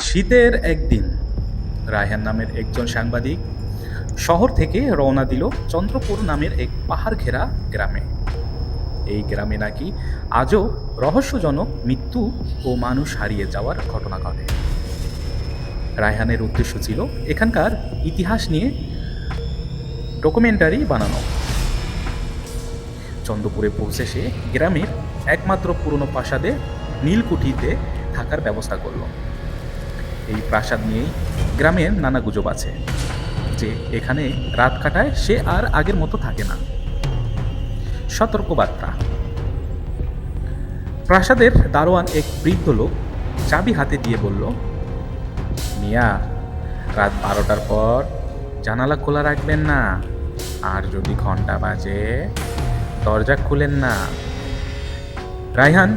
শীতের একদিন রায়হান নামের একজন সাংবাদিক শহর থেকে রওনা দিল চন্দ্রপুর নামের এক পাহাড় ঘেরা গ্রামে। এই গ্রামে নাকি আজও রহস্যজনক মৃত্যু ও মানুষ হারিয়ে যাওয়ার ঘটনা ঘটে। রায়হানের উদ্দেশ্য ছিল এখানকার ইতিহাস নিয়ে ডকুমেন্টারি বানানো। চন্দ্রপুরে পৌঁছে সে গ্রামের একমাত্র পুরনো প্রাসাদে নীলকুঠিতে থাকার ব্যবস্থা করল। এই প্রাসাদ নিয়েই গ্রামের নানা গুজব আছে যে এখানে রাত কাটায় সে আর আগের মতো থাকে না। সতর্কবার্তা: প্রাসাদের দারোয়ান এক বৃদ্ধ লোক চাবি হাতে দিয়ে বলল, মিয়া, রাত 12টার পর জানালা খোলা রাখবেন না, আর যদি ঘন্টা বাজে দরজা খুলেন না। রায়হান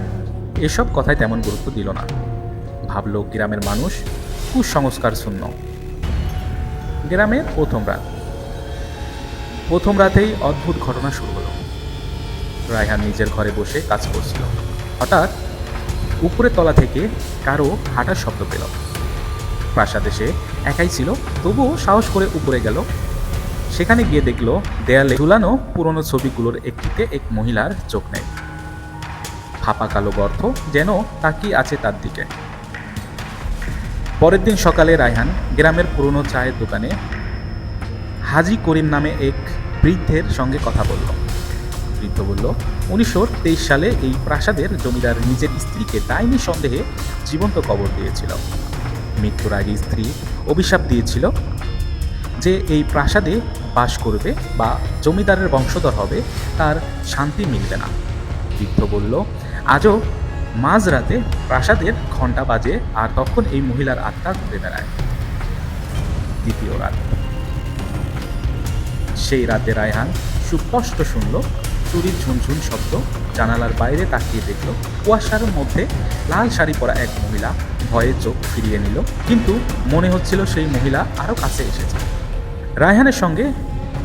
এসব কথায় তেমন গুরুত্ব দিল না। ভাবল গ্রামের মানুষ কুসংস্কার শূন্য। গ্রামের প্রথম রাতেই অদ্ভুত ঘটনা শুরু হলো। রায়হান নিজের ঘরে বসে কাজ করছিল। হঠাৎ উপরের তলা থেকে কারো হাঁটার শব্দ পেল। প্রাসাদে সে একাই ছিল, তবুও সাহস করে উপরে গেল। সেখানে গিয়ে দেখল দেয়ালে ঝুলানো পুরনো ছবিগুলোর একটিতে এক মহিলার চোখ নেই। ফাঁপা কালো গর্ত যেন তাকিয়ে আছে তার দিকে। পরের দিন সকালে রায়হান গ্রামের পুরনো চায়ের দোকানে হাজি করিম নামে এক বৃদ্ধের সঙ্গে কথা বলল। বৃদ্ধ বলল, 1923 সালে এই প্রাসাদের জমিদার নিজের স্ত্রীকে ডাইনি সন্দেহে জীবন্ত কবর দিয়েছিল। মৃত্যুর আগে স্ত্রী অভিশাপ দিয়েছিল যে এই প্রাসাদে বাস করবে বা জমিদারের বংশধর হবে তার শান্তি মিলবে না। বৃদ্ধ বলল, আজও মাঝরাতে প্রাসাদের ঘণ্টা বাজে, আর তখন এই মহিলার আত্মা ঘুরে বেড়ায়। দ্বিতীয় রাত। সেই রাতে রায়হান সুস্পষ্ট শুনল চুরির ঝুনঝুন শব্দ। জানালার বাইরে তাকিয়ে দেখল কুয়াশার মধ্যে লাল শাড়ি পরা এক মহিলা। ভয়ে চোখ ফিরিয়ে নিল, কিন্তু মনে হচ্ছিল সেই মহিলা আরও কাছে এসেছে। রায়হানের সঙ্গে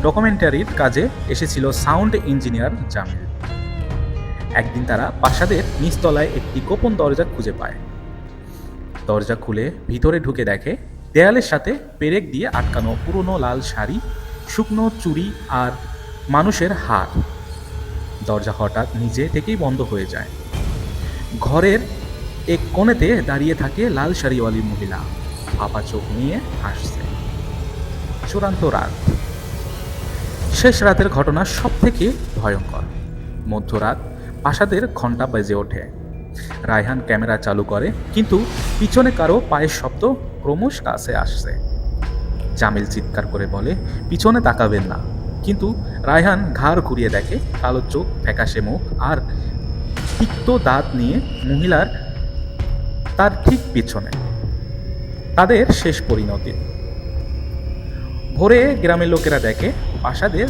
ডকুমেন্টারির কাজে এসেছিল সাউন্ড ইঞ্জিনিয়ার জামিল। একদিন তারা প্রাসাদের নিচতলায় একটি গোপন দরজা খুঁজে পায়। দরজা খুলে ভিতরে ঢুকে দেখে দেয়ালের সাথে পেরেক দিয়ে আটকানো পুরনো লাল শাড়ি, শুকনো চুড়ি আর মানুষের হাড়। দরজা হঠাৎ নিজে থেকেই বন্ধ হয়ে যায়। ঘরের এক কোণেতে দাঁড়িয়ে থাকে লাল শাড়িওয়ালি মহিলা, ফাঁপা চোখ নিয়ে হাসছে। চূড়ান্ত রাত। শেষ রাতের ঘটনা সব থেকে ভয়ঙ্কর। মধ্যরাত প্রাসাদের ঘণ্টা বেজে ওঠে। রায়হান ক্যামেরা চালু করে, কিন্তু পিছনে কারো পায়ের শব্দ ক্রমশ কাছে আসছে। জামিল চিৎকার করে বলে, পিছনে তাকাবেন না। কিন্তু রায়হান ঘাড় ঘুরিয়ে দেখে কালো চোখ, ফ্যাকাশে মুখ আর তিক্ত দাঁত নিয়ে মহিলার তার ঠিক পিছনে। তাদের শেষ পরিণতি। ভোরে গ্রামের লোকেরা দেখে প্রাসাদের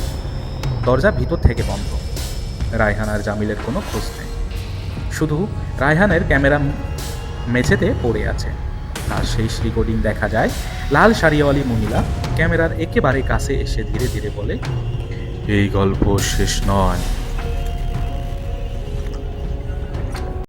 দরজা ভিতর থেকে বন্ধ। রায়হান আর জামিলের কোনো খোঁজ নেই। শুধু রায়হানের ক্যামেরা মেঝেতে পড়ে আছে। আর সেই রেকর্ডিং দেখা যায় লাল শাড়িওয়ালি মহিলা ক্যামেরার একেবারে কাছে এসে ধীরে ধীরে বলে, এই গল্প শেষ নয়।